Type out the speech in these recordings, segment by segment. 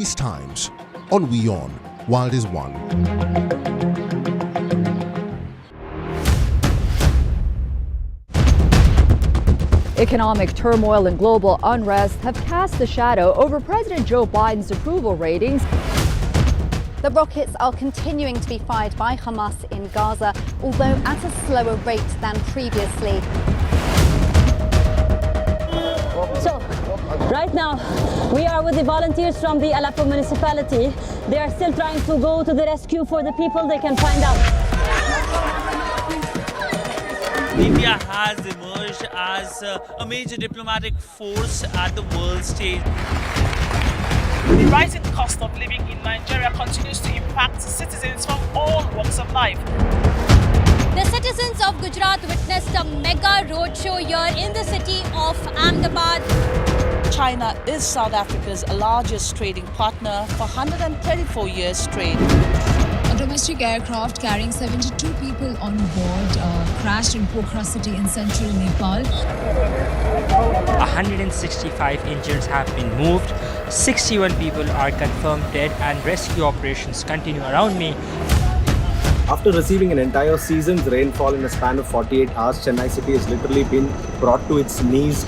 These times on WION World is One. Economic turmoil and global unrest have cast a shadow over President Joe Biden's approval ratings. The rockets are continuing to be fired by Hamas in Gaza, although at a slower rate than previously. So, right now, we are with the volunteers from the Aleppo municipality. They are still trying to go to the rescue for the people they can find out. India has emerged as a major diplomatic force at the world stage. The rising cost of living in Nigeria continues to impact citizens from all walks of life. The citizens of Gujarat witnessed a mega roadshow here in the city of Ahmedabad. China is South Africa's largest trading partner for 134 years straight. A domestic aircraft carrying 72 people on board crashed in Pokhara city in central Nepal. 165 injuries have been moved, 61 people are confirmed dead, and rescue operations continue around me. After receiving an entire season's rainfall in a span of 48 hours, Chennai city has literally been brought to its knees.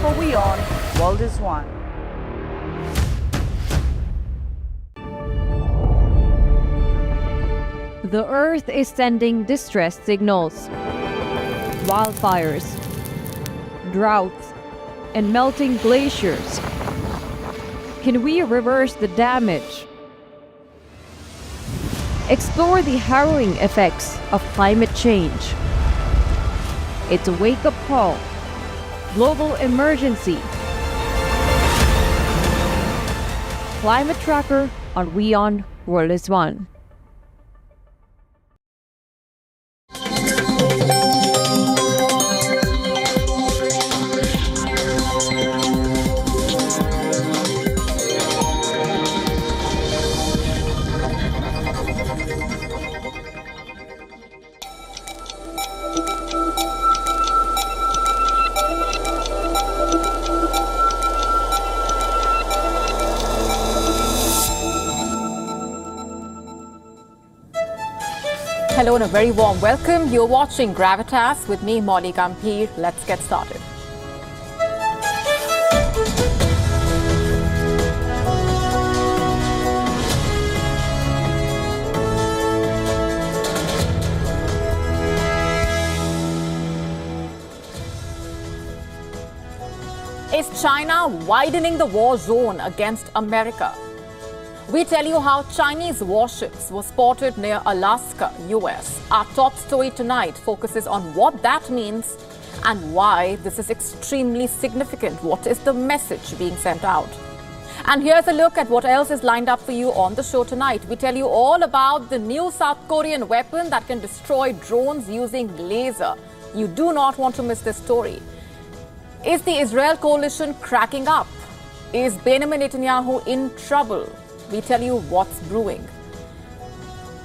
For WION, World is One. The Earth is sending distress signals. Wildfires, droughts, and melting glaciers. Can we reverse the damage? Explore the harrowing effects of climate change. It's a wake-up call. Global emergency. Climate Tracker on WION World is One. Hello and a very warm welcome. You're watching Gravitas with me, Molly Gampir. Let's get started. Is China widening the war zone against America? We tell you how Chinese warships were spotted near Alaska, US. Our top story tonight focuses on what that means and why this is extremely significant. What is the message being sent out? And here's a look at what else is lined up for you on the show tonight. We tell you all about the new South Korean weapon that can destroy drones using laser. You do not want to miss this story. Is the Israel coalition cracking up? Is Benjamin Netanyahu in trouble? We tell you what's brewing.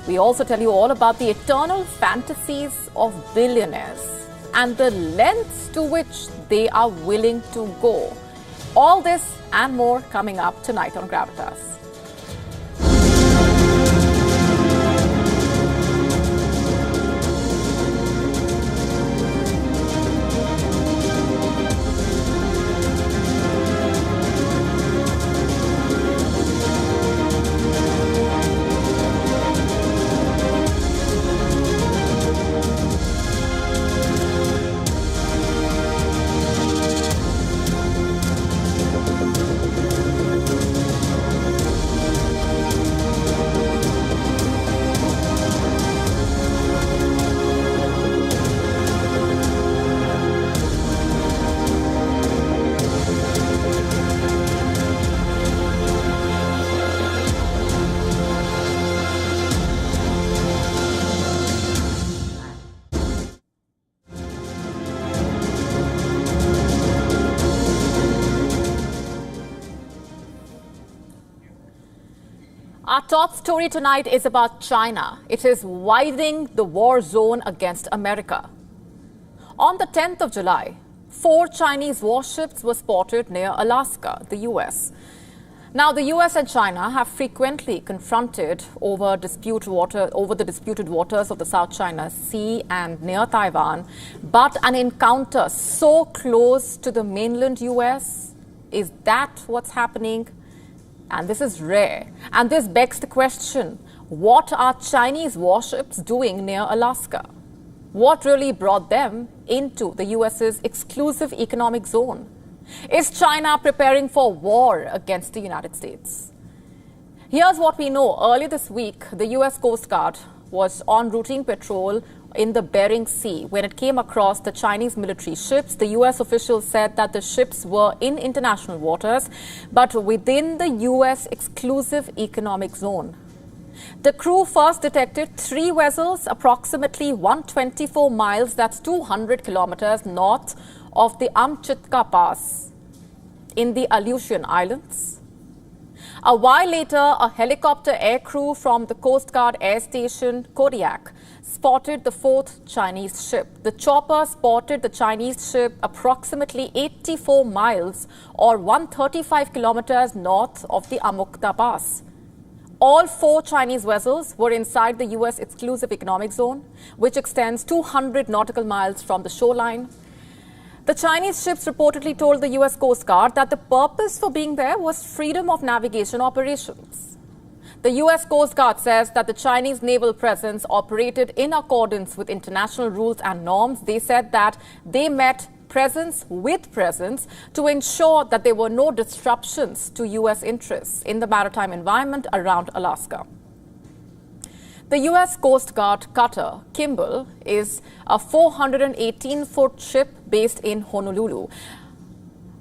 We also tell you all about the eternal fantasies of billionaires and the lengths to which they are willing to go. All this and more coming up tonight on Gravitas. Our top story tonight is about China. It is widening the war zone against America. On the 10th of July, 4 Chinese warships were spotted near Alaska, the US. Now, the US and China have frequently confronted over the disputed waters of the South China Sea and near Taiwan, but an encounter so close to the mainland US, is that what's happening? And this is rare. And this begs the question, what are Chinese warships doing near Alaska? What really brought them into the US's exclusive economic zone? Is China preparing for war against the United States? Here's what we know. Earlier this week, the US Coast Guard was on routine patrol in the Bering Sea. When it came across the Chinese military ships, the US officials said that the ships were in international waters, but within the US exclusive economic zone. The crew first detected 3 vessels approximately 124 miles, that's 200 kilometers north of the Amchitka Pass in the Aleutian Islands. A while later, a helicopter aircrew from the Coast Guard Air Station Kodiak spotted the 4th Chinese ship. The chopper spotted the Chinese ship approximately 84 miles or 135 kilometers north of the Amchitka Pass. All 4 Chinese vessels were inside the US exclusive economic zone, which extends 200 nautical miles from the shoreline. The Chinese ships reportedly told the US Coast Guard that the purpose for being there was freedom of navigation operations. The US Coast Guard says that the Chinese naval presence operated in accordance with international rules and norms. They said that they met presence with presence to ensure that there were no disruptions to US interests in the maritime environment around Alaska. The US Coast Guard cutter Kimball is a 418-foot ship based in Honolulu.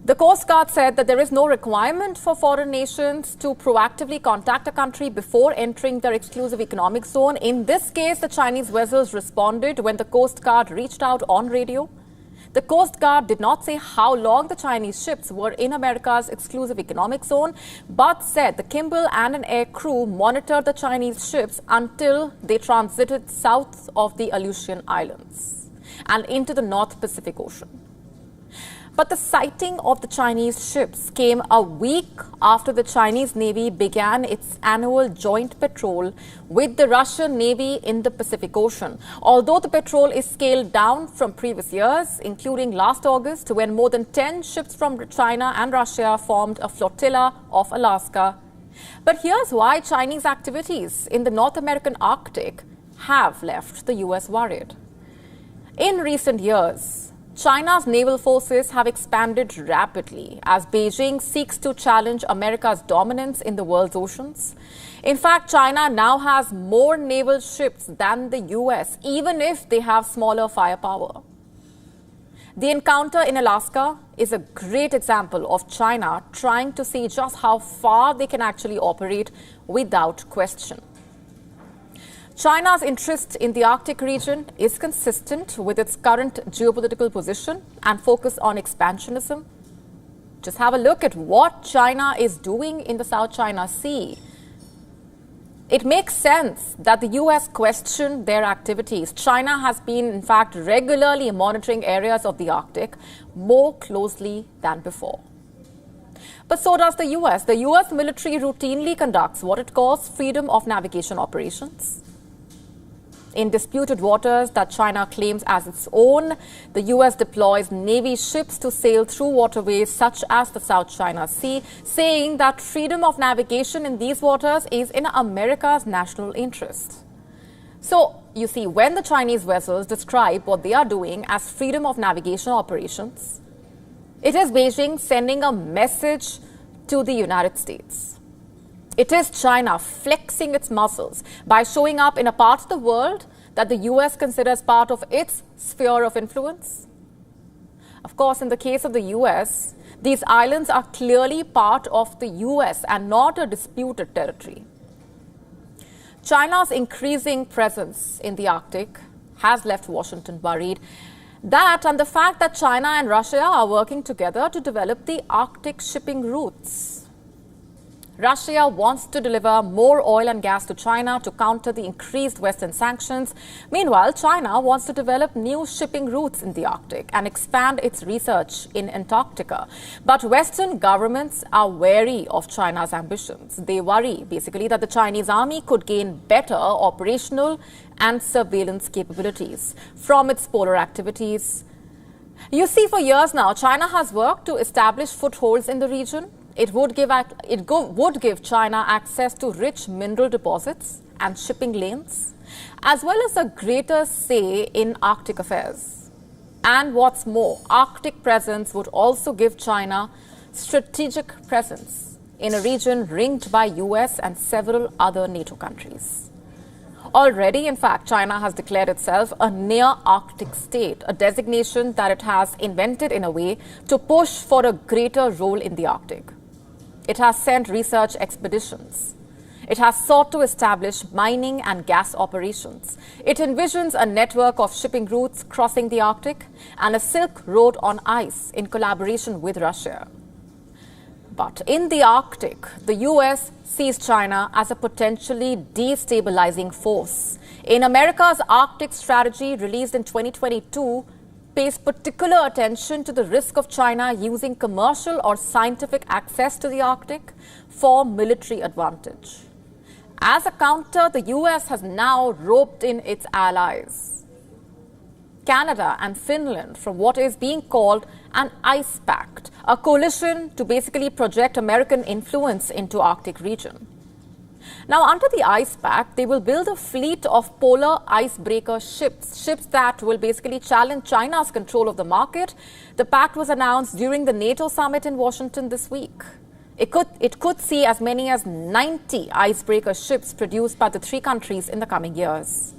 The Coast Guard said that there is no requirement for foreign nations to proactively contact a country before entering their exclusive economic zone. In this case, the Chinese vessels responded when the Coast Guard reached out on radio. The Coast Guard did not say how long the Chinese ships were in America's exclusive economic zone, but said the Kimball and an air crew monitored the Chinese ships until they transited south of the Aleutian Islands and into the North Pacific Ocean. But the sighting of the Chinese ships came a week after the Chinese Navy began its annual joint patrol with the Russian Navy in the Pacific Ocean. Although the patrol is scaled down from previous years, including last August, when more than 10 ships from China and Russia formed a flotilla off Alaska. But here's why Chinese activities in the North American Arctic have left the US worried. In recent years, China's naval forces have expanded rapidly as Beijing seeks to challenge America's dominance in the world's oceans. In fact, China now has more naval ships than the US, even if they have smaller firepower. The encounter in Alaska is a great example of China trying to see just how far they can actually operate without question. China's interest in the Arctic region is consistent with its current geopolitical position and focus on expansionism. Just have a look at what China is doing in the South China Sea. It makes sense that the US questioned their activities. China has been, in fact, regularly monitoring areas of the Arctic more closely than before. But so does the US. The US military routinely conducts what it calls freedom of navigation operations. In disputed waters that China claims as its own, the US deploys Navy ships to sail through waterways such as the South China Sea, saying that freedom of navigation in these waters is in America's national interest. So, you see, when the Chinese vessels describe what they are doing as freedom of navigation operations, it is Beijing sending a message to the United States. It is China flexing its muscles by showing up in a part of the world that the US considers part of its sphere of influence. Of course, in the case of the US, these islands are clearly part of the US and not a disputed territory. China's increasing presence in the Arctic has left Washington worried. That and the fact that China and Russia are working together to develop the Arctic shipping routes. Russia wants to deliver more oil and gas to China to counter the increased Western sanctions. Meanwhile, China wants to develop new shipping routes in the Arctic and expand its research in Antarctica. But Western governments are wary of China's ambitions. They worry, basically, that the Chinese army could gain better operational and surveillance capabilities from its polar activities. You see, for years now, China has worked to establish footholds in the region. It would give China access to rich mineral deposits and shipping lanes, as well as a greater say in Arctic affairs. And what's more, Arctic presence would also give China strategic presence in a region ringed by US and several other NATO countries. Already, in fact, China has declared itself a near-Arctic state, a designation that it has invented in a way to push for a greater role in the Arctic. It has sent research expeditions. It has sought to establish mining and gas operations. It envisions a network of shipping routes crossing the Arctic and a Silk Road on ice in collaboration with Russia. But in the Arctic, the US sees China as a potentially destabilizing force. In America's Arctic strategy released in 2022, pays particular attention to the risk of China using commercial or scientific access to the Arctic for military advantage. As a counter, the US has now roped in its allies, Canada and Finland, from what is being called an ice pact, a coalition to basically project American influence into Arctic region. Now, under the ice pact, they will build a fleet of polar icebreaker ships that will basically challenge China's control of the market. The pact was announced during the NATO summit in Washington this week. It could see as many as 90 icebreaker ships produced by the three countries in the coming years.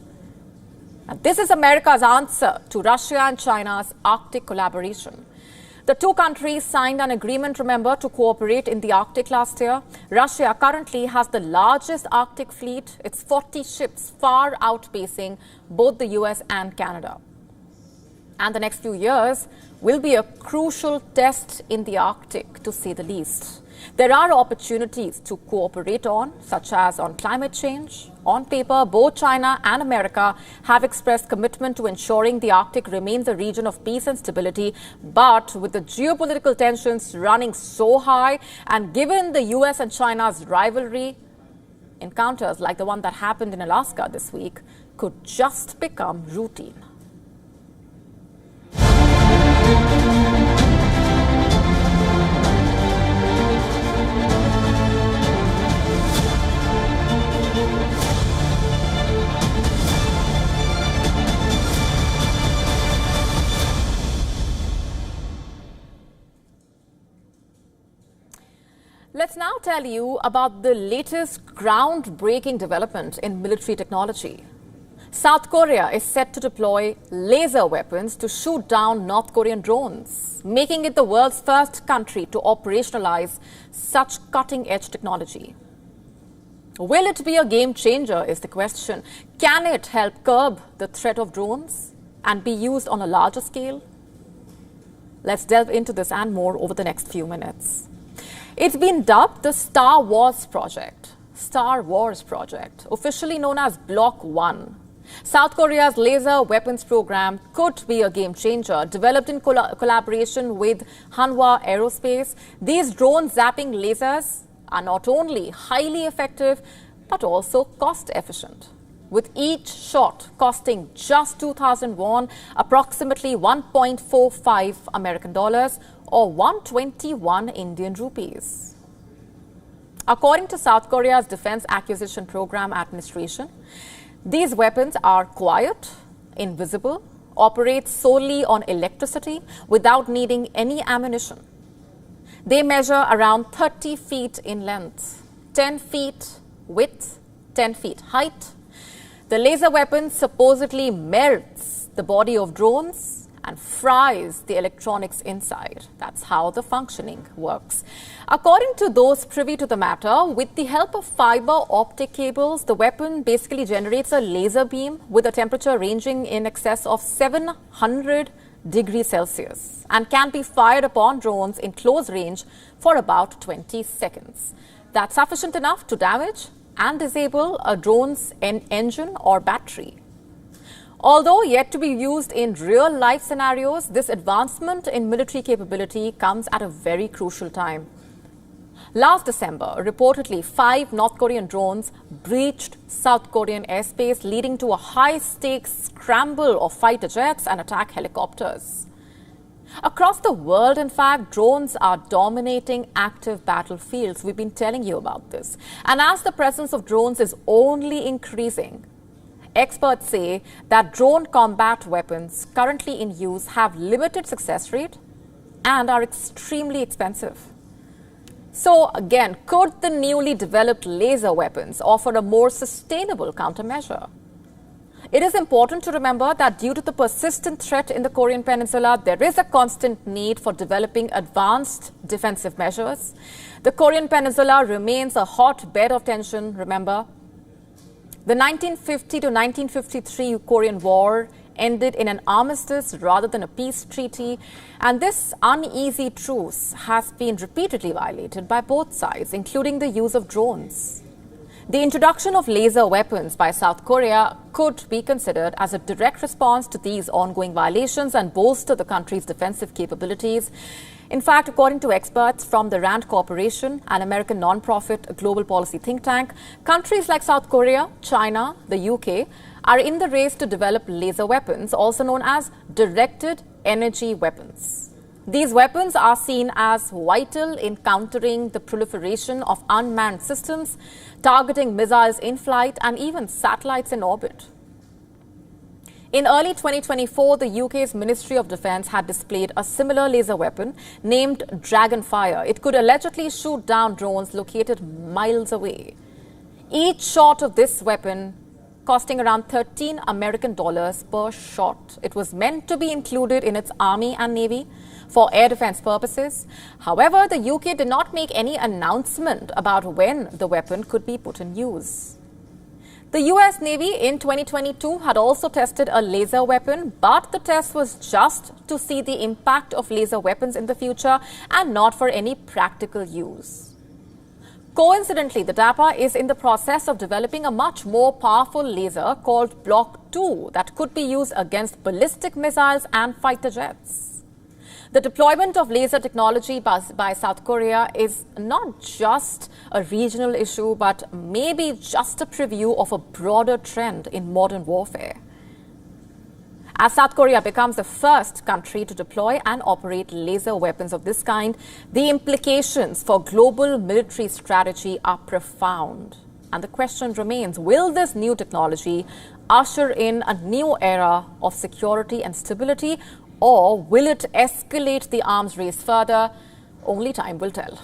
And this is America's answer to Russia and China's Arctic collaboration. The two countries signed an agreement, remember, to cooperate in the Arctic last year. Russia currently has the largest Arctic fleet. It's 40 ships, far outpacing both the US and Canada. And the next few years will be a crucial test in the Arctic, to say the least. There are opportunities to cooperate on, such as on climate change. On paper, both China and America have expressed commitment to ensuring the Arctic remains a region of peace and stability. But with the geopolitical tensions running so high, and given the US and China's rivalry, encounters like the one that happened in Alaska this week could just become routine. Let's now tell you about the latest groundbreaking development in military technology. South Korea is set to deploy laser weapons to shoot down North Korean drones, making it the world's first country to operationalize such cutting-edge technology. Will it be a game changer is the question. Can it help curb the threat of drones and be used on a larger scale? Let's delve into this and more over the next few minutes. It's been dubbed the Star Wars Project, officially known as Block 1. South Korea's laser weapons program could be a game changer, developed in collaboration with Hanwha Aerospace. These drone zapping lasers are not only highly effective, but also cost efficient, with each shot costing just 2,000 won, approximately 1.45 American dollars, or 121 Indian rupees. According to South Korea's Defense Acquisition Program Administration, these weapons are quiet, invisible, operate solely on electricity without needing any ammunition. They measure around 30 feet in length, 10 feet width, 10 feet height. The laser weapon supposedly melts the body of drones and fries the electronics inside. That's how the functioning works. According to those privy to the matter, with the help of fiber optic cables, the weapon basically generates a laser beam with a temperature ranging in excess of 700 degrees Celsius and can be fired upon drones in close range for about 20 seconds. That's sufficient enough to damage and disable a drone's engine or battery. Although yet to be used in real-life scenarios, this advancement in military capability comes at a very crucial time. Last December, reportedly 5 North Korean drones breached South Korean airspace, leading to a high-stakes scramble of fighter jets and attack helicopters. Across the world, in fact, drones are dominating active battlefields. We've been telling you about this. And as the presence of drones is only increasing, experts say that drone combat weapons currently in use have limited success rate and are extremely expensive. So again, could the newly developed laser weapons offer a more sustainable countermeasure? It is important to remember that due to the persistent threat in the Korean Peninsula, there is a constant need for developing advanced defensive measures. The Korean Peninsula remains a hotbed of tension, remember. The 1950 to 1953 Korean War ended in an armistice rather than a peace treaty, and this uneasy truce has been repeatedly violated by both sides, including the use of drones. The introduction of laser weapons by South Korea could be considered as a direct response to these ongoing violations and bolster the country's defensive capabilities. In fact, according to experts from the RAND Corporation, an American non-profit global policy think tank, countries like South Korea, China, the UK are in the race to develop laser weapons, also known as directed energy weapons. These weapons are seen as vital in countering the proliferation of unmanned systems, targeting missiles in flight and even satellites in orbit. In early 2024, the UK's Ministry of Defence had displayed a similar laser weapon named Dragonfire. It could allegedly shoot down drones located miles away. Each shot of this weapon costing around $13 American per shot. It was meant to be included in its Army and Navy for air defense purposes. However, the UK did not make any announcement about when the weapon could be put in use. The US Navy in 2022 had also tested a laser weapon, but the test was just to see the impact of laser weapons in the future and not for any practical use. Coincidentally, the DAPA is in the process of developing a much more powerful laser called Block 2 that could be used against ballistic missiles and fighter jets. The deployment of laser technology by South Korea is not just a regional issue, but maybe just a preview of a broader trend in modern warfare. As South Korea becomes the first country to deploy and operate laser weapons of this kind, the implications for global military strategy are profound. And the question remains, will this new technology usher in a new era of security and stability, or will it escalate the arms race further? Only time will tell.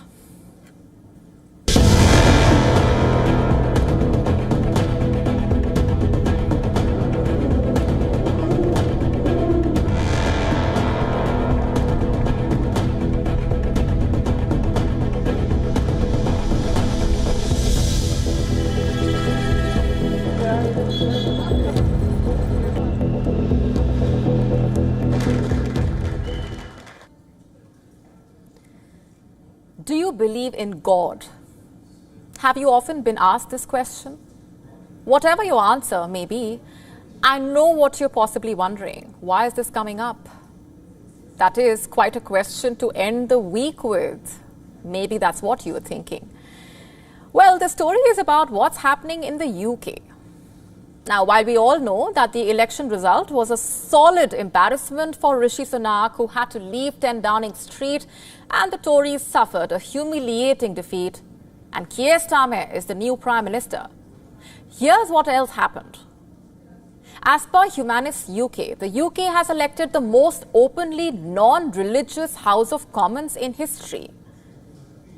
Do you believe in God? Have you often been asked this question? Whatever your answer may be, I know what you're possibly wondering. Why is this coming up? That is quite a question to end the week with. Maybe that's what you were thinking. Well, the story is about what's happening in the UK. Now, while we all know that the election result was a solid embarrassment for Rishi Sunak, who had to leave 10 Downing Street, and the Tories suffered a humiliating defeat, and Keir Starmer is the new Prime Minister, here's what else happened. As per Humanist UK, the UK has elected the most openly non-religious House of Commons in history.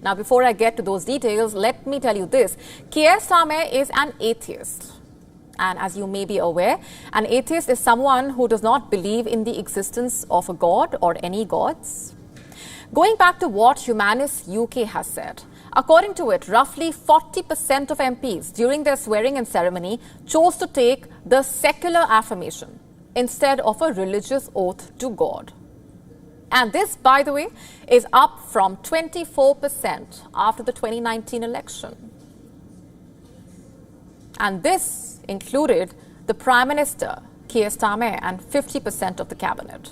Now, before I get to those details, let me tell you this. Keir Starmer is an atheist. And as you may be aware, an atheist is someone who does not believe in the existence of a god or any gods. Going back to what Humanist UK has said, according to it, roughly 40% of MPs during their swearing-in ceremony chose to take the secular affirmation instead of a religious oath to God. And this, by the way, is up from 24% after the 2019 election. And this included the Prime Minister, Keir Starmer, and 50% of the cabinet.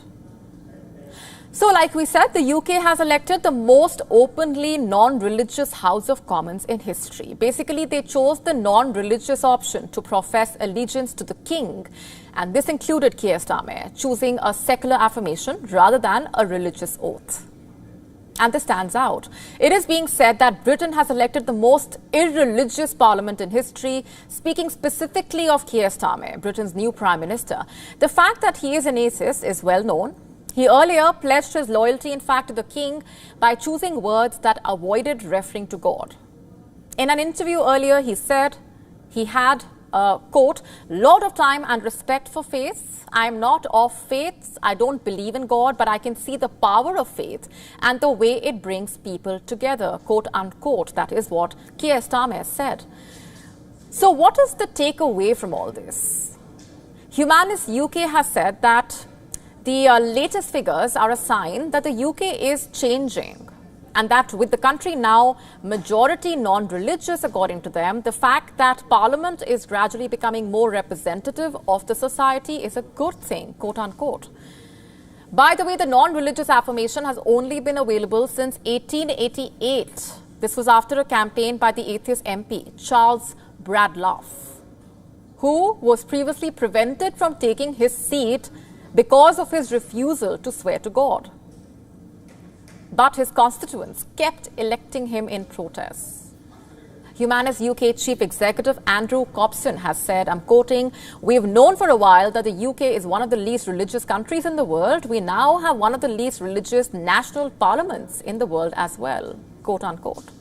So, like we said, the UK has elected the most openly non-religious House of Commons in history. Basically, they chose the non-religious option to profess allegiance to the King. And this included Keir Starmer choosing a secular affirmation rather than a religious oath. And this stands out. It is being said that Britain has elected the most irreligious parliament in history, speaking specifically of Keir Starmer, Britain's new Prime Minister. The fact that he is an atheist is well known. He earlier pledged his loyalty, in fact, to the King by choosing words that avoided referring to God. In an interview earlier, he said he had quote, lot of time and respect for faith. I am not of faith. I don't believe in God, but I can see the power of faith and the way it brings people together, quote unquote. That is what Keir Starmer said. So what is the takeaway from all this? Humanist UK has said that the latest figures are a sign that the UK is changing. And that with the country now majority non-religious, according to them, the fact that Parliament is gradually becoming more representative of the society is a good thing, quote unquote. By the way, the non-religious affirmation has only been available since 1888. This was after a campaign by the atheist MP, Charles Bradlaugh, who was previously prevented from taking his seat because of his refusal to swear to God. But his constituents kept electing him in protest. Humanist UK Chief Executive Andrew Cobson has said, I'm quoting, "We've known for a while that the UK is one of the least religious countries in the world. We now have one of the least religious national parliaments in the world as well," quote unquote.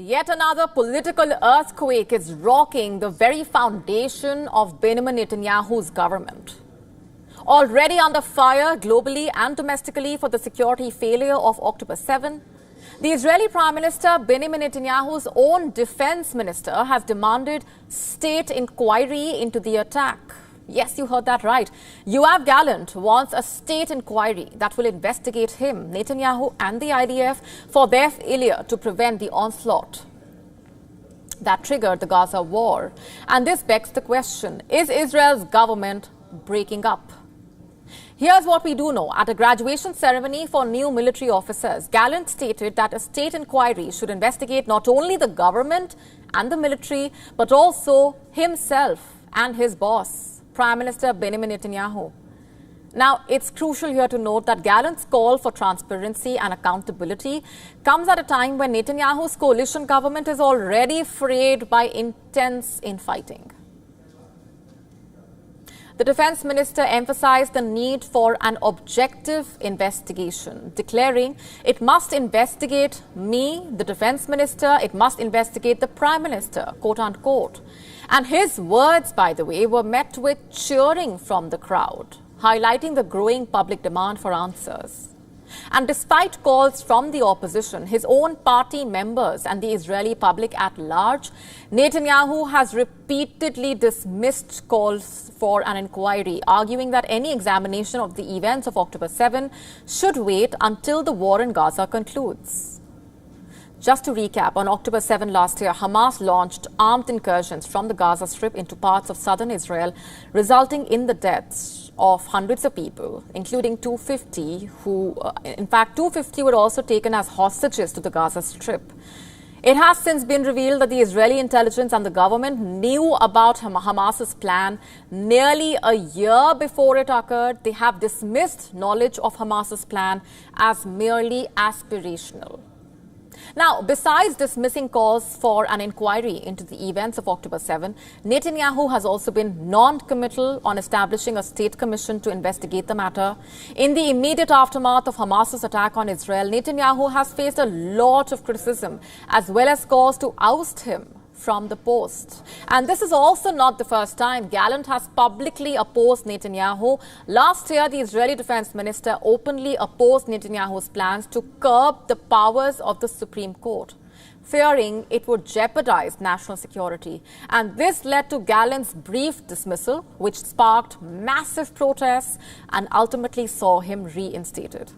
Yet another political earthquake is rocking the very foundation of Benjamin Netanyahu's government. Already under fire globally and domestically for the security failure of October 7, the Israeli Prime Minister Benjamin Netanyahu's own defense minister has demanded state inquiry into the attack. Yes, you heard that right. Yoav Gallant wants a state inquiry that will investigate him, Netanyahu and the IDF for their failure to prevent the onslaught that triggered the Gaza war. And this begs the question, is Israel's government breaking up? Here's what we do know. At a graduation ceremony for new military officers, Gallant stated that a state inquiry should investigate not only the government and the military, but also himself and his boss, Prime Minister Benjamin Netanyahu. Now, it's crucial here to note that Gallant's call for transparency and accountability comes at a time when Netanyahu's coalition government is already frayed by intense infighting. The defense minister emphasized the need for an objective investigation, declaring it must investigate me, the defense minister, it must investigate the prime minister, quote unquote. And his words, by the way, were met with cheering from the crowd, highlighting the growing public demand for answers. And despite calls from the opposition, his own party members and the Israeli public at large, Netanyahu has repeatedly dismissed calls for an inquiry, arguing that any examination of the events of October 7 should wait until the war in Gaza concludes. Just to recap, on October 7 last year, Hamas launched armed incursions from the Gaza Strip into parts of southern Israel, resulting in the deaths of hundreds of people, including 250 who, in fact, 250 were also taken as hostages to the Gaza Strip. It has since been revealed that the Israeli intelligence and the government knew about Hamas's plan nearly a year before it occurred. They have dismissed knowledge of Hamas's plan as merely aspirational. Now, besides dismissing calls for an inquiry into the events of October 7, Netanyahu has also been non-committal on establishing a state commission to investigate the matter. In the immediate aftermath of Hamas's attack on Israel, Netanyahu has faced a lot of criticism as well as calls to oust him from the post. And this is also not the first time Gallant has publicly opposed Netanyahu. Last year, the Israeli defense minister openly opposed Netanyahu's plans to curb the powers of the Supreme Court, fearing it would jeopardize national security. And this led to Gallant's brief dismissal, which sparked massive protests and ultimately saw him reinstated.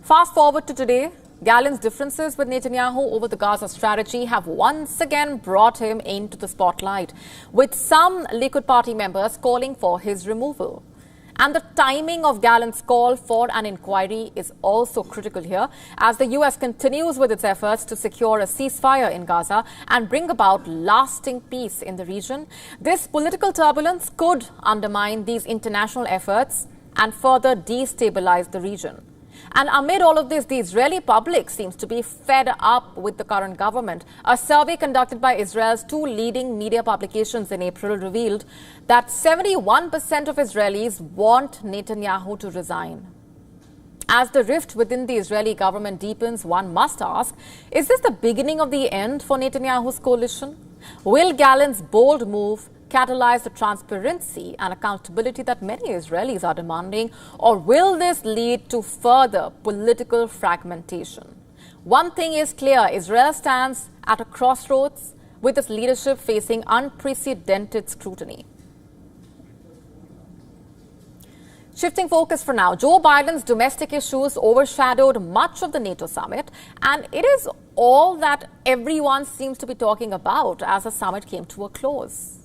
Fast forward to today, Gallant's differences with Netanyahu over the Gaza strategy have once again brought him into the spotlight, with some Likud party members calling for his removal. And the timing of Gallant's call for an inquiry is also critical here, as the US continues with its efforts to secure a ceasefire in Gaza and bring about lasting peace in the region. This political turbulence could undermine these international efforts and further destabilize the region. And amid all of this, the Israeli public seems to be fed up with the current government. A survey conducted by Israel's two leading media publications in April revealed that 71% of Israelis want Netanyahu to resign. As the rift within the Israeli government deepens, one must ask, is this the beginning of the end for Netanyahu's coalition? Will Gallant's bold move catalyze the transparency and accountability that many Israelis are demanding, or will this lead to further political fragmentation? One thing is clear, Israel stands at a crossroads with its leadership facing unprecedented scrutiny. Shifting focus for now, Joe Biden's domestic issues overshadowed much of the NATO summit, and it is all that everyone seems to be talking about as the summit came to a close.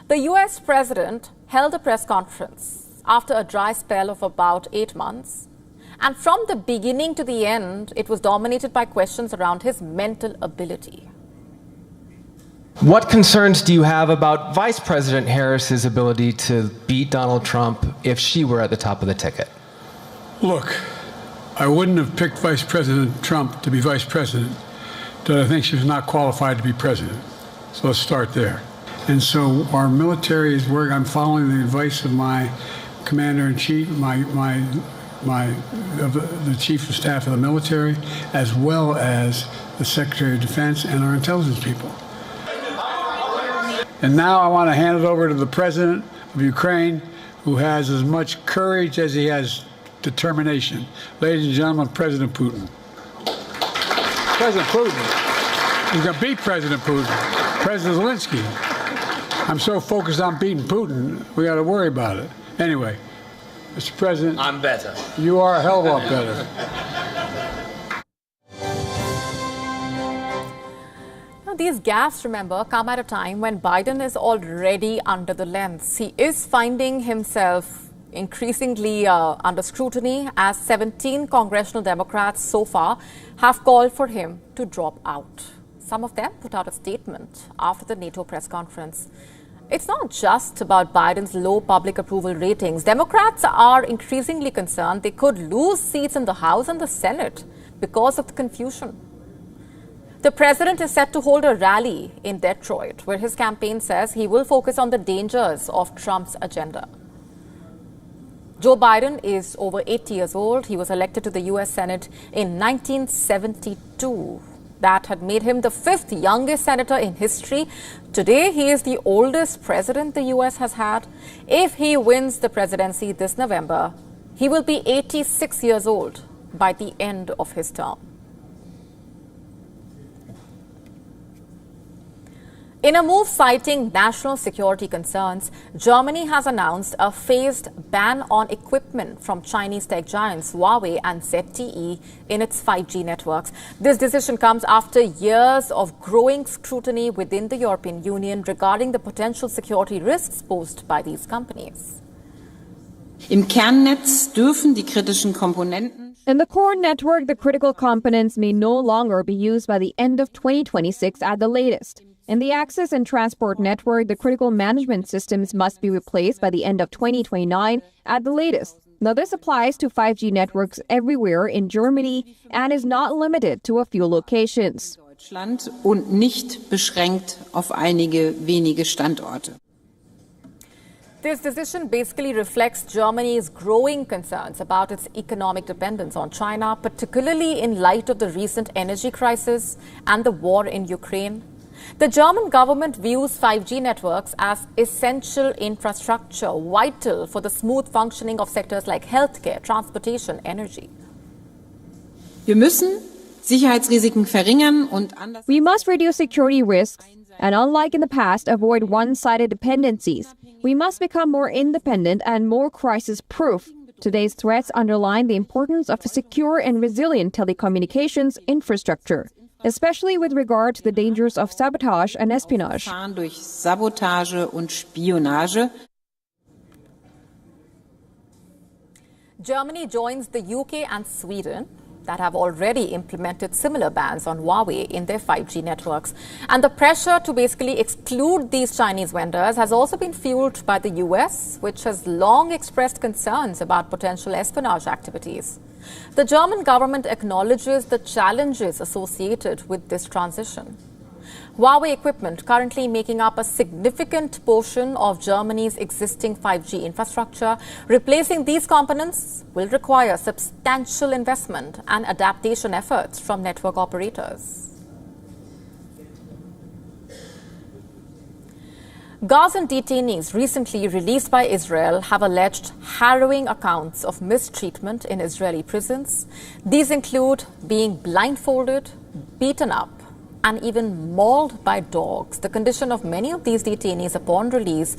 The US president held a press conference after a dry spell of about 8 months. And from the beginning to the end, it was dominated by questions around his mental ability. What concerns do you have about Vice President Harris's ability to beat Donald Trump if she were at the top of the ticket? Look, I wouldn't have picked Vice President Trump to be vice president, but I think she's not qualified to be president. So let's start there. And so our military is working. I'm following the advice of my commander-in-chief, the chief of staff of the military, as well as the Secretary of Defense and our intelligence people. And now I want to hand it over to the president of Ukraine, who has as much courage as he has determination. Ladies and gentlemen, President Putin. President Putin. He's going to beat President Putin. President Zelensky. I'm so focused on beating Putin, we got to worry about it. Anyway, Mr. President. I'm better. You are a hell of a lot better. Now, these gaffes, remember, come at a time when Biden is already under the lens. He is finding himself increasingly under scrutiny as 17 congressional Democrats so far have called for him to drop out. Some of them put out a statement after the NATO press conference. It's not just about Biden's low public approval ratings. Democrats are increasingly concerned they could lose seats in the House and the Senate because of the confusion. The president is set to hold a rally in Detroit, where his campaign says he will focus on the dangers of Trump's agenda. Joe Biden is over 80 years old. He was elected to the U.S. Senate in 1972. That had made him the 5th youngest senator in history. Today, he is the oldest president the U.S. has had. If he wins the presidency this November, he will be 86 years old by the end of his term. In a move citing national security concerns, Germany has announced a phased ban on equipment from Chinese tech giants Huawei and ZTE in its 5G networks. This decision comes after years of growing scrutiny within the European Union regarding the potential security risks posed by these companies. Im Kernnetz dürfen die kritischen Komponenten. In the core network, the critical components may no longer be used by the end of 2026 at the latest. In the access and transport network, the critical management systems must be replaced by the end of 2029 at the latest. Now, this applies to 5G networks everywhere in Germany and is not limited to a few locations. Deutschland und nicht beschränkt auf einige wenige Standorte. This decision basically reflects Germany's growing concerns about its economic dependence on China, particularly in light of the recent energy crisis and the war in Ukraine. The German government views 5G networks as essential infrastructure, vital for the smooth functioning of sectors like healthcare, transportation, energy. Wir müssen Sicherheitsrisiken verringern und anders. We must reduce security risks and, unlike in the past, avoid one-sided dependencies. We must become more independent and more crisis-proof. Today's threats underline the importance of a secure and resilient telecommunications infrastructure, especially with regard to the dangers of sabotage and espionage. Durch Sabotage und Spionage. Germany joins the UK and Sweden that have already implemented similar bans on Huawei in their 5G networks. And the pressure to basically exclude these Chinese vendors has also been fueled by the US, which has long expressed concerns about potential espionage activities. The German government acknowledges the challenges associated with this transition. Huawei equipment currently making up a significant portion of Germany's existing 5G infrastructure. Replacing these components will require substantial investment and adaptation efforts from network operators. Gazan detainees recently released by Israel have alleged harrowing accounts of mistreatment in Israeli prisons. These include being blindfolded, beaten up, and even mauled by dogs. The condition of many of these detainees upon release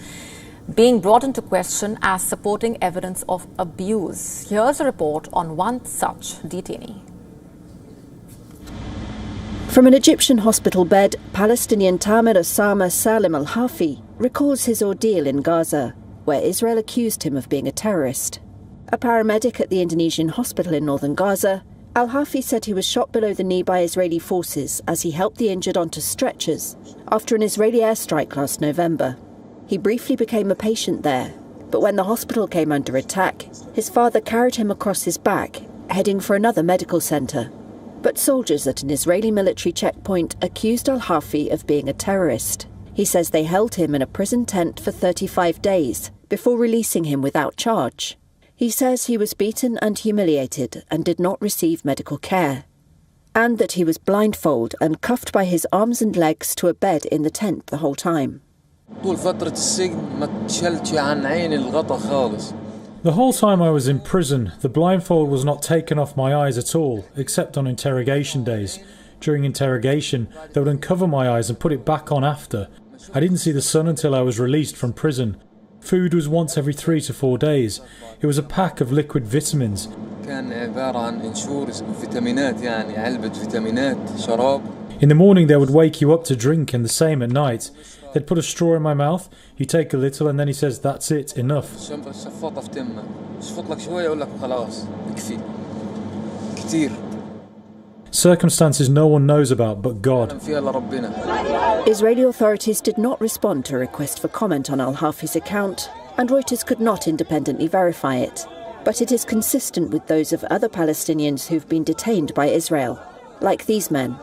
being brought into question as supporting evidence of abuse. Here's a report on one such detainee. From an Egyptian hospital bed, Palestinian Tamir Osama Salim al-Hafi recalls his ordeal in Gaza, where Israel accused him of being a terrorist. A paramedic at the Indonesian hospital in northern Gaza, al-Hafi said he was shot below the knee by Israeli forces as he helped the injured onto stretchers after an Israeli airstrike last November. He briefly became a patient there, but when the hospital came under attack, his father carried him across his back, heading for another medical centre. But soldiers at an Israeli military checkpoint accused al-Hafi of being a terrorist. He says they held him in a prison tent for 35 days before releasing him without charge. He says he was beaten and humiliated and did not receive medical care, and that he was blindfolded and cuffed by his arms and legs to a bed in the tent the whole time. The whole time I was in prison, the blindfold was not taken off my eyes at all, except on interrogation days. During interrogation, they would uncover my eyes and put it back on after. I didn't see the sun until I was released from prison. Food was once every 3 to 4 days. It was a pack of liquid vitamins. In the morning they would wake you up to drink, and the same at night. They'd put a straw in my mouth, you take a little, and then he says, "That's it, enough." Circumstances no one knows about but God. Israeli authorities did not respond to a request for comment on al-Hafi's account, and Reuters could not independently verify it. But it is consistent with those of other Palestinians who've been detained by Israel, like these men,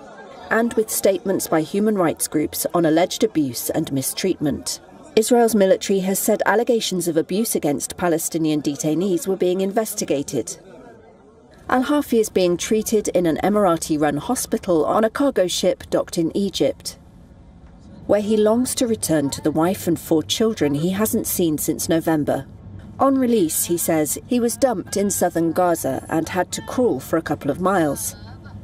and with statements by human rights groups on alleged abuse and mistreatment. Israel's military has said allegations of abuse against Palestinian detainees were being investigated. Al-Hafi is being treated in an Emirati-run hospital on a cargo ship docked in Egypt, where he longs to return to the wife and 4 children he hasn't seen since November. On release, he says he was dumped in southern Gaza and had to crawl for a couple of miles.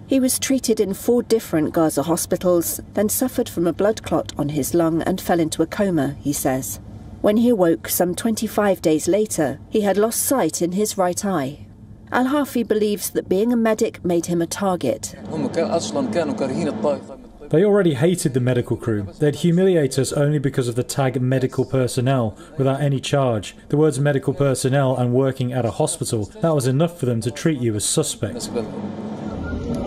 He was treated in 4 different Gaza hospitals, then suffered from a blood clot on his lung and fell into a coma, he says. When he awoke some 25 days later, he had lost sight in his right eye. Al-Hafi believes that being a medic made him a target. They already hated the medical crew. They'd humiliate us only because of the tag medical personnel without any charge. The words medical personnel and working at a hospital, that was enough for them to treat you as suspect.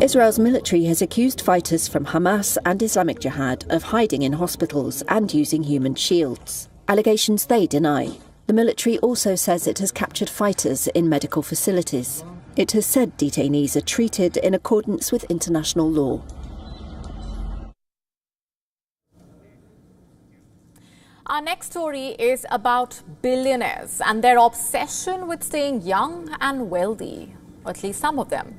Israel's military has accused fighters from Hamas and Islamic Jihad of hiding in hospitals and using human shields, allegations they deny. The military also says it has captured fighters in medical facilities. It has said detainees are treated in accordance with international law. Our next story is about billionaires and their obsession with staying young and wealthy, or at least some of them.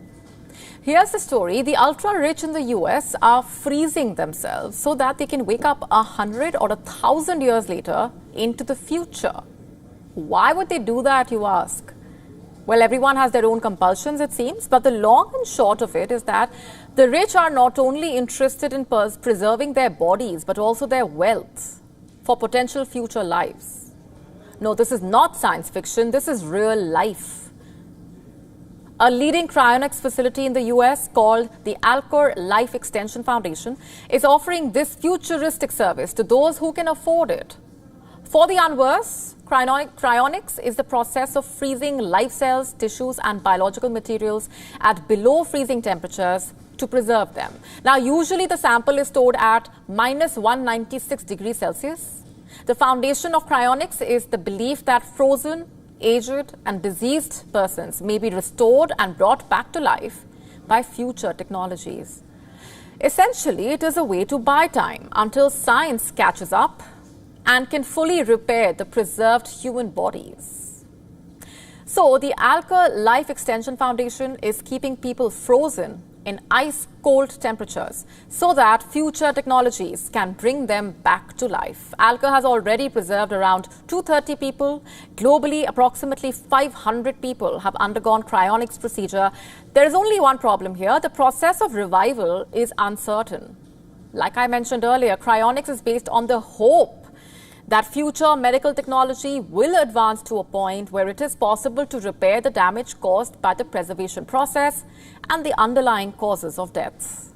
Here's the story. The ultra-rich in the US are freezing themselves so that they can wake up 100 or 1,000 years later into the future. Why would they do that, you ask? Well, everyone has their own compulsions, it seems, but the long and short of it is that the rich are not only interested in preserving their bodies, but also their wealth for potential future lives. No, this is not science fiction, this is real life. A leading cryonics facility in the US called the Alcor Life Extension Foundation is offering this futuristic service to those who can afford it. For the unversed, cryonics is the process of freezing live cells, tissues and biological materials at below freezing temperatures to preserve them. Now, usually the sample is stored at minus 196 degrees Celsius. The foundation of cryonics is the belief that frozen, aged and diseased persons may be restored and brought back to life by future technologies. Essentially, it is a way to buy time until science catches up and can fully repair the preserved human bodies. So, the Alcor Life Extension Foundation is keeping people frozen in ice-cold temperatures so that future technologies can bring them back to life. Alcor has already preserved around 230 people. Globally, approximately 500 people have undergone cryonics procedure. There is only one problem here. The process of revival is uncertain. Like I mentioned earlier, cryonics is based on the hope that future medical technology will advance to a point where it is possible to repair the damage caused by the preservation process and the underlying causes of deaths.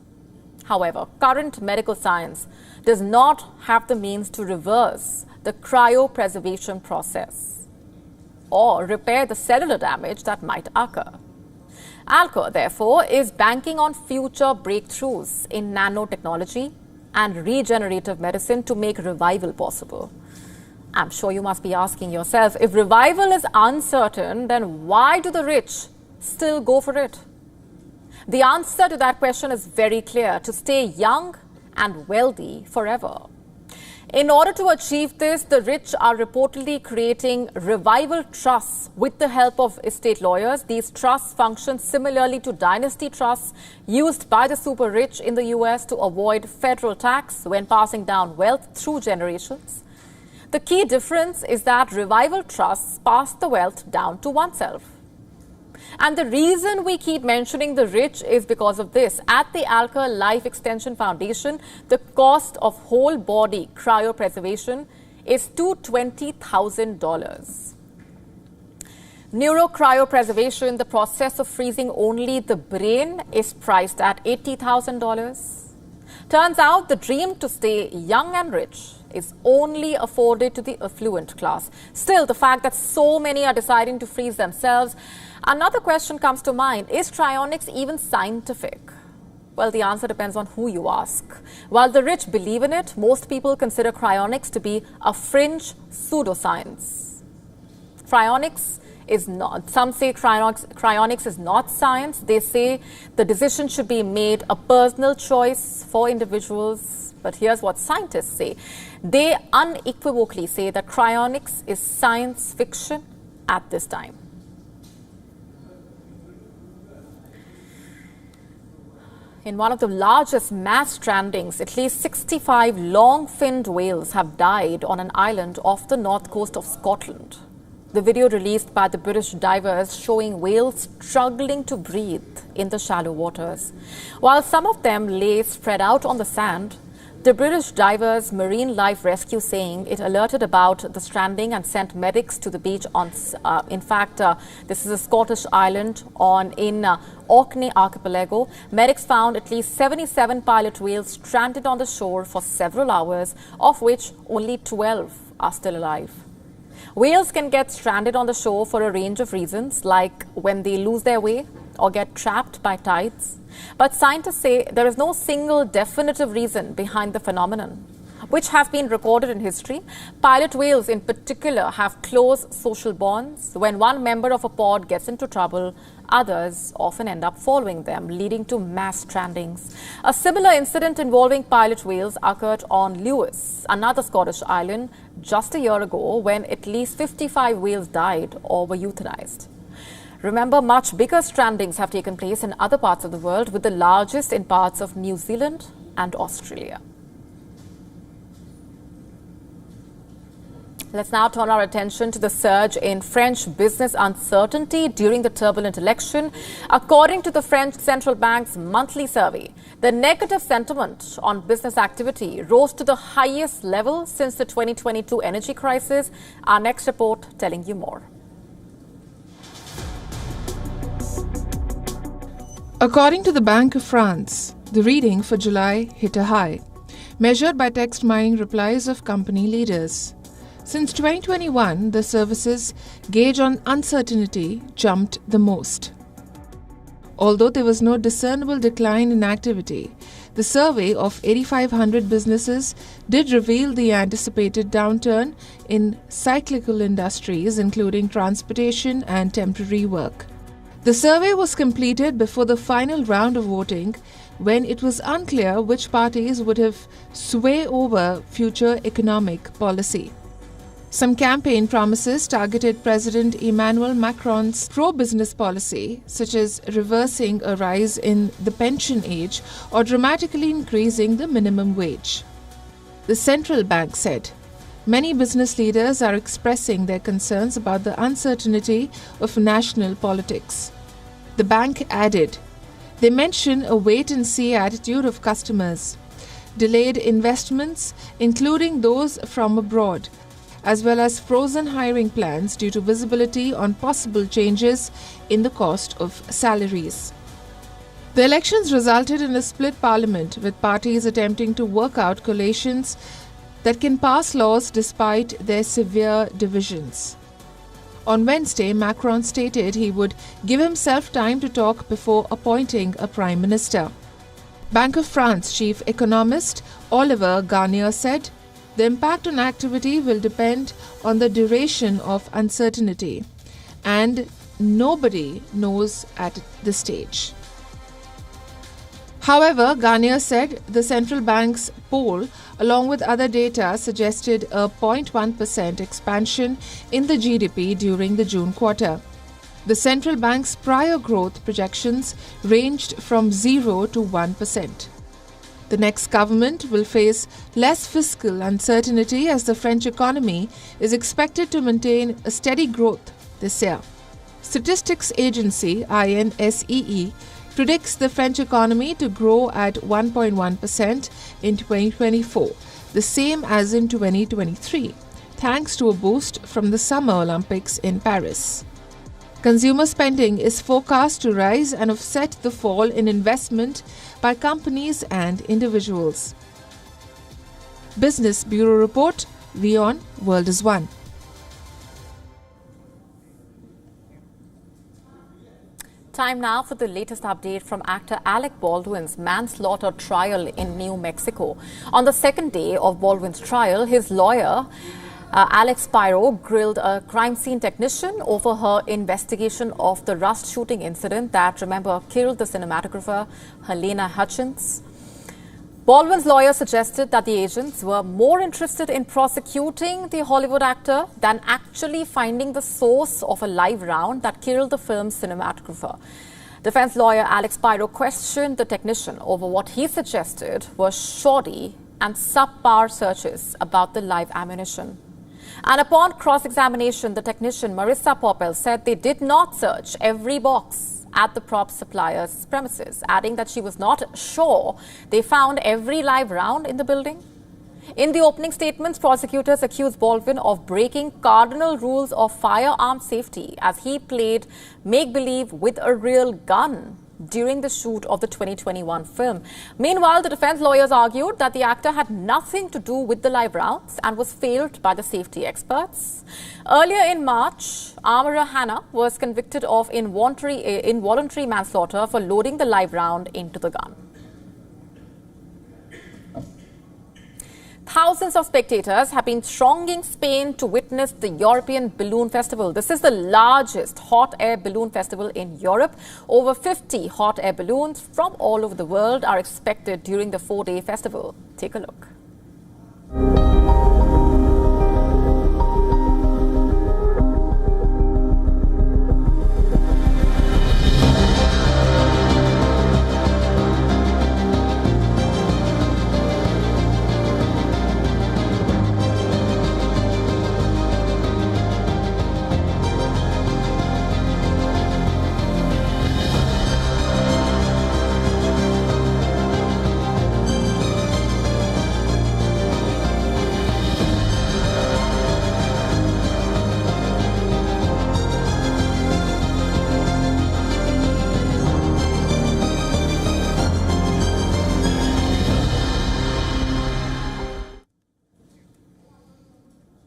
However, current medical science does not have the means to reverse the cryopreservation process or repair the cellular damage that might occur. Alcor, therefore, is banking on future breakthroughs in nanotechnology and regenerative medicine to make revival possible. I'm sure you must be asking yourself, if revival is uncertain, then why do the rich still go for it? The answer to that question is very clear: to stay young and wealthy forever. In order to achieve this, the rich are reportedly creating revival trusts with the help of estate lawyers. These trusts function similarly to dynasty trusts used by the super rich in the US to avoid federal tax when passing down wealth through generations. The key difference is that revival trusts pass the wealth down to oneself. And the reason we keep mentioning the rich is because of this. At the Alcor Life Extension Foundation, the cost of whole body cryopreservation is $220,000. Neurocriopreservation, the process of freezing only the brain, is priced at $80,000. Turns out the dream to stay young and rich is only afforded to the affluent class. Still, the fact that so many are deciding to freeze themselves, another question comes to mind: is cryonics even scientific? Well, the answer depends on who you ask. While the rich believe in it, most people consider cryonics to be a fringe pseudoscience. Cryonics is not. Some say cryonics is not science. They say the decision should be made a personal choice for individuals. But here's what scientists say. They unequivocally say that cryonics is science fiction at this time. In one of the largest mass strandings, at least 65 long-finned whales have died on an island off the north coast of Scotland. The video released by the British divers showing whales struggling to breathe in the shallow waters. While some of them lay spread out on the sand, the British divers' marine life rescue saying it alerted about the stranding and sent medics to the beach. This is a Scottish island in Orkney Archipelago. Medics found at least 77 pilot whales stranded on the shore for several hours, of which only 12 are still alive. Whales can get stranded on the shore for a range of reasons, like when they lose their way or get trapped by tides. But scientists say there is no single definitive reason behind the phenomenon. which have been recorded in history. Pilot whales in particular have close social bonds. When one member of a pod gets into trouble, others often end up following them, leading to mass strandings. A similar incident involving pilot whales occurred on Lewis, another Scottish island, just a year ago, when at least 55 whales died or were euthanized. Remember, much bigger strandings have taken place in other parts of the world, with the largest in parts of New Zealand and Australia. Let's now turn our attention to the surge in French business uncertainty during the turbulent election. According to the French Central Bank's monthly survey, the negative sentiment on business activity rose to the highest level since the 2022 energy crisis. Our next report telling you more. According to the Bank of France, the reading for July hit a high, measured by text mining replies of company leaders. Since 2021, the services gauge on uncertainty jumped the most. Although there was no discernible decline in activity, the survey of 8,500 businesses did reveal the anticipated downturn in cyclical industries, including transportation and temporary work. The survey was completed before the final round of voting, when it was unclear which parties would have sway over future economic policy. Some campaign promises targeted President Emmanuel Macron's pro-business policy, such as reversing a rise in the pension age or dramatically increasing the minimum wage. The central bank said, many business leaders are expressing their concerns about the uncertainty of national politics. The bank added, they mention a wait-and-see attitude of customers, delayed investments, including those from abroad, as well as frozen hiring plans due to visibility on possible changes in the cost of salaries. The elections resulted in a split parliament, with parties attempting to work out coalitions that can pass laws despite their severe divisions. On Wednesday, Macron stated he would give himself time to talk before appointing a prime minister. Bank of France chief economist Oliver Garnier said, the impact on activity will depend on the duration of uncertainty, and nobody knows at this stage. However, Garnier said the central bank's poll, along with other data, suggested a 0.1% expansion in the GDP during the June quarter. The central bank's prior growth projections ranged from 0 to 1%. The next government will face less fiscal uncertainty as the French economy is expected to maintain a steady growth this year. Statistics agency INSEE predicts the French economy to grow at 1.1% in 2024, the same as in 2023, thanks to a boost from the Summer Olympics in Paris. Consumer spending is forecast to rise and offset the fall in investment by companies and individuals. Business Bureau Report, WION World is One. Time now for the latest update from actor Alec Baldwin's manslaughter trial in New Mexico. On the second day of Baldwin's trial, his lawyer, Alex Spiro, grilled a crime scene technician over her investigation of the Rust shooting incident that, remember, killed the cinematographer Helena Hutchins. Baldwin's lawyer suggested that the agents were more interested in prosecuting the Hollywood actor than actually finding the source of a live round that killed the film's cinematographer. Defense lawyer Alex Spiro questioned the technician over what he suggested were shoddy and subpar searches about the live ammunition. And upon cross-examination, the technician Marissa Poppel said they did not search every box at the prop supplier's premises, adding that she was not sure they found every live round in the building. In the opening statements, prosecutors accused Baldwin of breaking cardinal rules of firearm safety as he played make-believe with a real gun during the shoot of the 2021 film. Meanwhile, the defense lawyers argued that the actor had nothing to do with the live rounds and was failed by the safety experts. Earlier in March, armorer Hannah was convicted of involuntary manslaughter for loading the live round into the gun. Thousands of spectators have been thronging Spain to witness the European Balloon Festival. This is the largest hot air balloon festival in Europe. Over 50 hot air balloons from all over the world are expected during the 4-day festival. Take a look.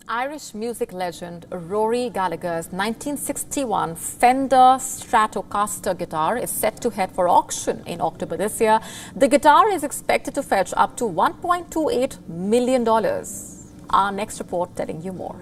Irish music legend Rory Gallagher's 1961 Fender Stratocaster guitar is set to head for auction in October this year. The guitar is expected to fetch up to $1.28 million. Our next report telling you more.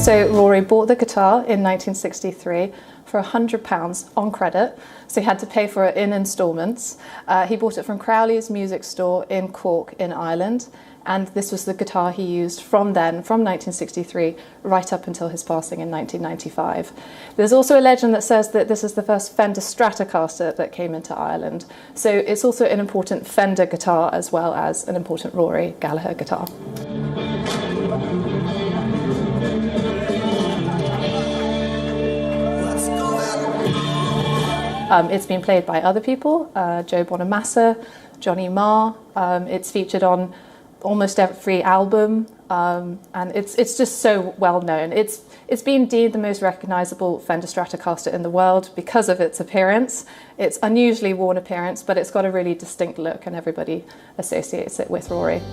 So Rory bought the guitar in 1963 for £100 on credit, so he had to pay for it in instalments. He bought it from Crowley's music store in Cork in Ireland, and this was the guitar he used from then, from 1963, right up until his passing in 1995. There's also a legend that says that this is the first Fender Stratocaster that came into Ireland, so it's also an important Fender guitar as well as an important Rory Gallagher guitar. It's been played by other people, Joe Bonamassa, Johnny Marr. It's featured on almost every album, and it's just so well known. It's been deemed the most recognisable Fender Stratocaster in the world because of its appearance. It's unusually worn appearance, but it's got a really distinct look, and everybody associates it with Rory.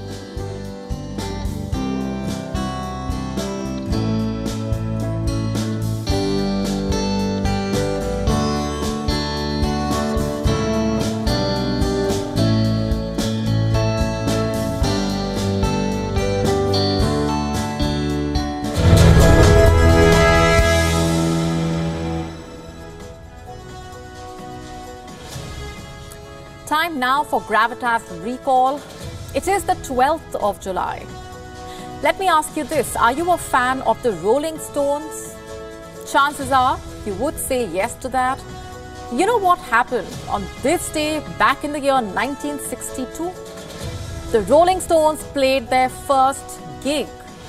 Time now for Gravitas Recall. It is the 12th of July. Let me ask you this. Are you a fan of the Rolling Stones? Chances are you would say yes to that. You know what happened on this day back in the year 1962? The Rolling Stones played their first gig.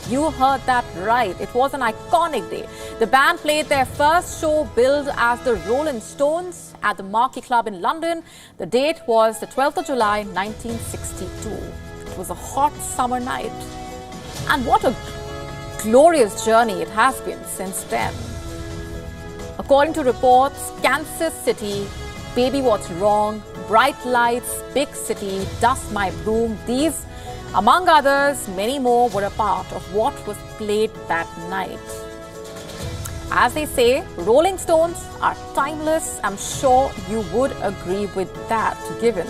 You heard that right. It was an iconic day. The band played their first show billed as the Rolling Stones at the Marquee Club in London. The date was the 12th of July, 1962. It was a hot summer night. And what a glorious journey it has been since then. According to reports, Kansas City, Baby What's Wrong, Bright Lights, Big City, Dust My Broom, these, among others, many more were a part of what was played that night. As they say, Rolling Stones are timeless. I'm sure you would agree with that, given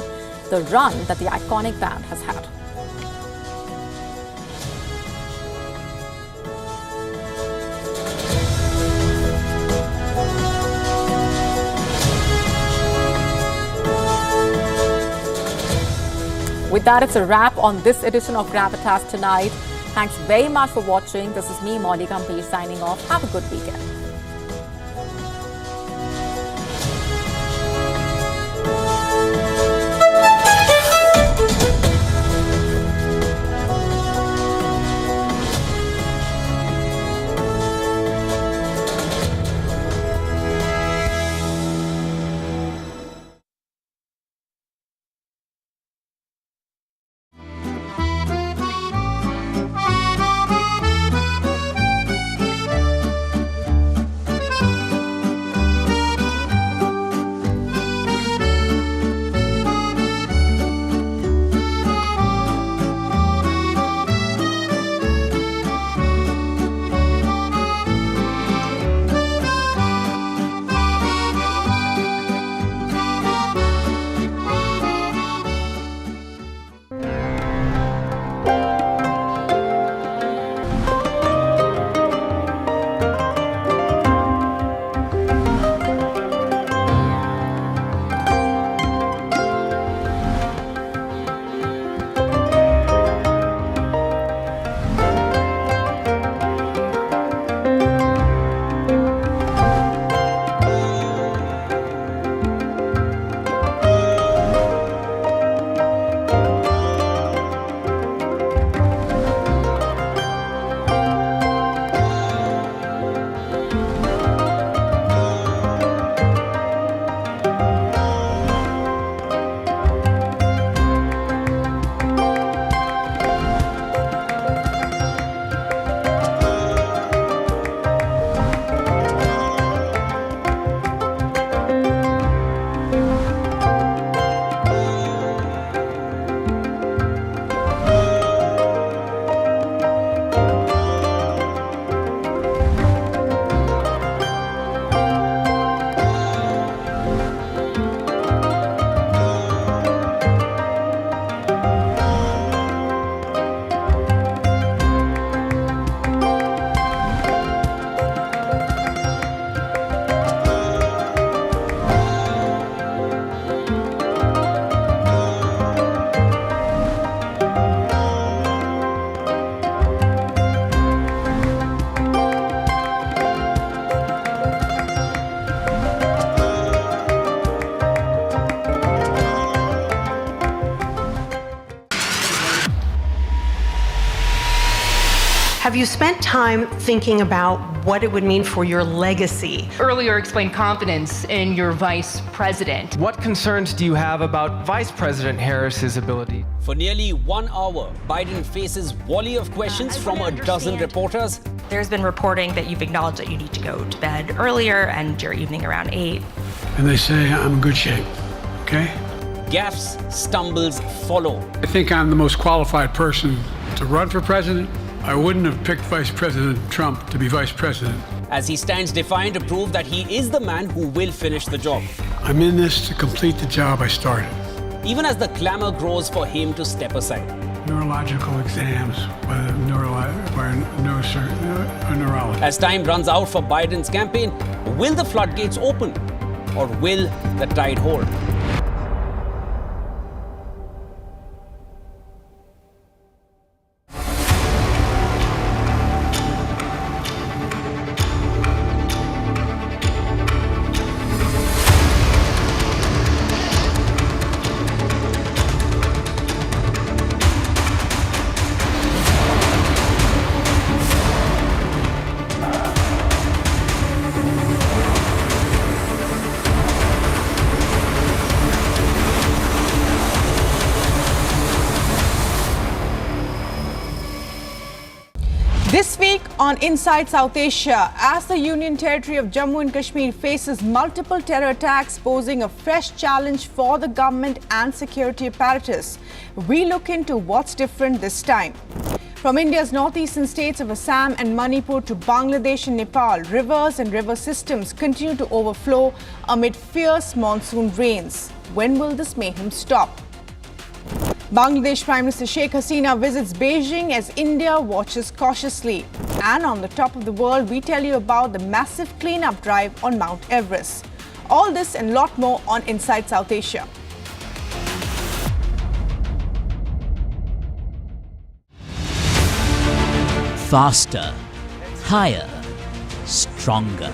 the run that the iconic band has had. With that, it's a wrap on this edition of Gravitas tonight. Thanks very much for watching. This is me, Molly Gambhir, signing off. Have a good weekend. Have you spent time thinking about what it would mean for your legacy? Earlier explained confidence in your vice president. What concerns do you have about Vice President Harris's ability? For nearly 1 hour, Biden faces volley of questions from a dozen reporters. There's been reporting that you've acknowledged that you need to go to bed earlier and your evening around 8. And they say I'm in good shape, okay? Gaffes, stumbles follow. I think I'm the most qualified person to run for president. I wouldn't have picked Vice President Trump to be vice president. As he stands defiant to prove that he is the man who will finish the job. I'm in this to complete the job I started. Even as the clamor grows for him to step aside. Neurological exams by a neurologist. As time runs out for Biden's campaign, will the floodgates open or will the tide hold? This week on Inside South Asia, as the Union Territory of Jammu and Kashmir faces multiple terror attacks posing a fresh challenge for the government and security apparatus, we look into what's different this time. From India's northeastern states of Assam and Manipur to Bangladesh and Nepal, rivers and river systems continue to overflow amid fierce monsoon rains. When will this mayhem stop? Bangladesh Prime Minister Sheikh Hasina visits Beijing as India watches cautiously. And on the top of the world, we tell you about the massive cleanup drive on Mount Everest. All this and lot more on Inside South Asia. Faster, higher, stronger.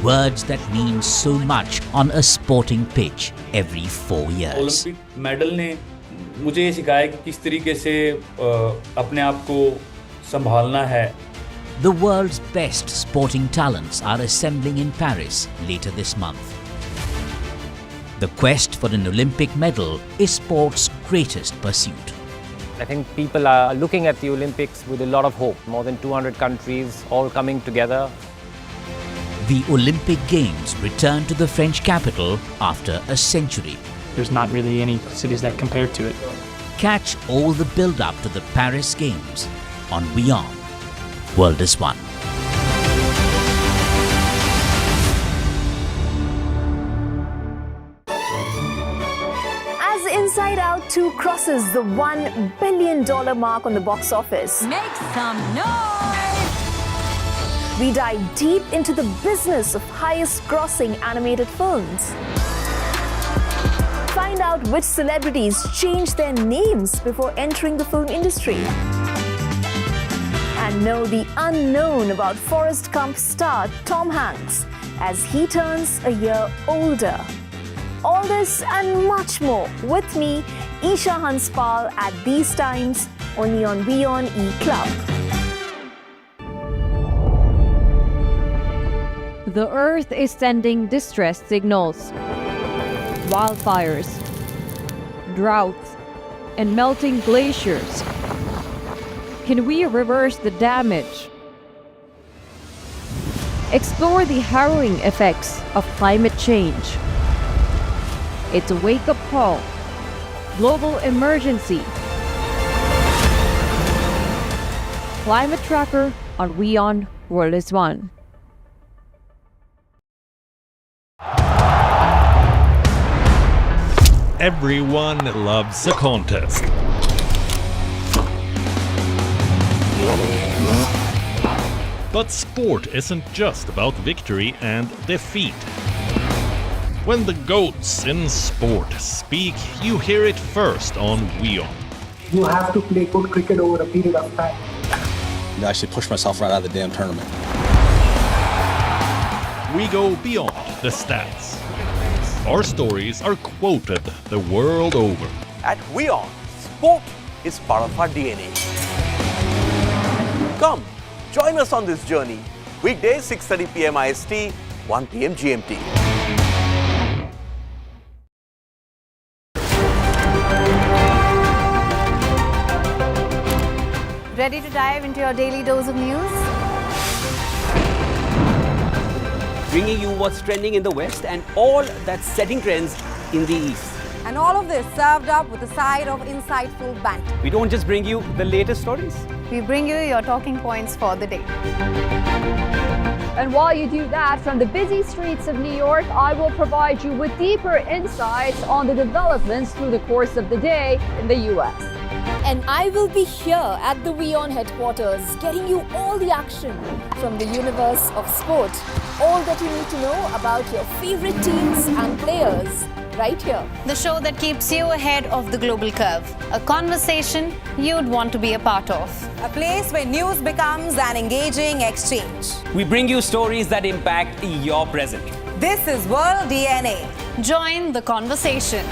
Words that mean so much on a sporting pitch every 4 years. Olympic medal ने मुझे ये सिखाया कि किस तरीके से अपने आप को संभालना है. The world's best sporting talents are assembling in Paris later this month. The quest for an Olympic medal is sport's greatest pursuit. I think people are looking at the Olympics with a lot of hope. More than 200 countries all coming together. The Olympic Games return to the French capital after a century. There's not really any cities that compare to it. Catch all the build-up to the Paris Games on WION World is One. As Inside Out 2 crosses the $1 billion mark on the box office, Make some noise! we dive deep into the business of highest-grossing animated films. Find out which celebrities changed their names before entering the film industry. And know the unknown about Forrest Gump star Tom Hanks as he turns a year older. All this and much more with me, Isha Hanspal, at these times, only on WION E-Club. The Earth is sending distress signals. Wildfires, droughts, and melting glaciers. Can we reverse the damage? Explore the harrowing effects of climate change. It's a wake-up call. Global emergency. Climate Tracker on WION World is One. Everyone loves a contest. But sport isn't just about victory and defeat. When the GOATs in sport speak, you hear it first on WION. You have to play good cricket over a period of time. I actually pushed myself right out of the damn tournament. We go beyond the stats. Our stories are quoted the world over. At WION, sport is part of our DNA. Come, join us on this journey. Weekdays 6:30 PM IST, 1 PM GMT. Ready to dive into your daily dose of news? Bringing you what's trending in the West and all that's setting trends in the East. And all of this served up with a side of insightful banter. We don't just bring you the latest stories. We bring you your talking points for the day. And while you do that, from the busy streets of New York, I will provide you with deeper insights on the developments through the course of the day in the US. And I will be here at the WION headquarters, getting you all the action from the universe of sport. All that you need to know about your favorite teams and players, right here. The show that keeps you ahead of the global curve. A conversation you'd want to be a part of. A place where news becomes an engaging exchange. We bring you stories that impact your present. This is World DNA. Join the conversation.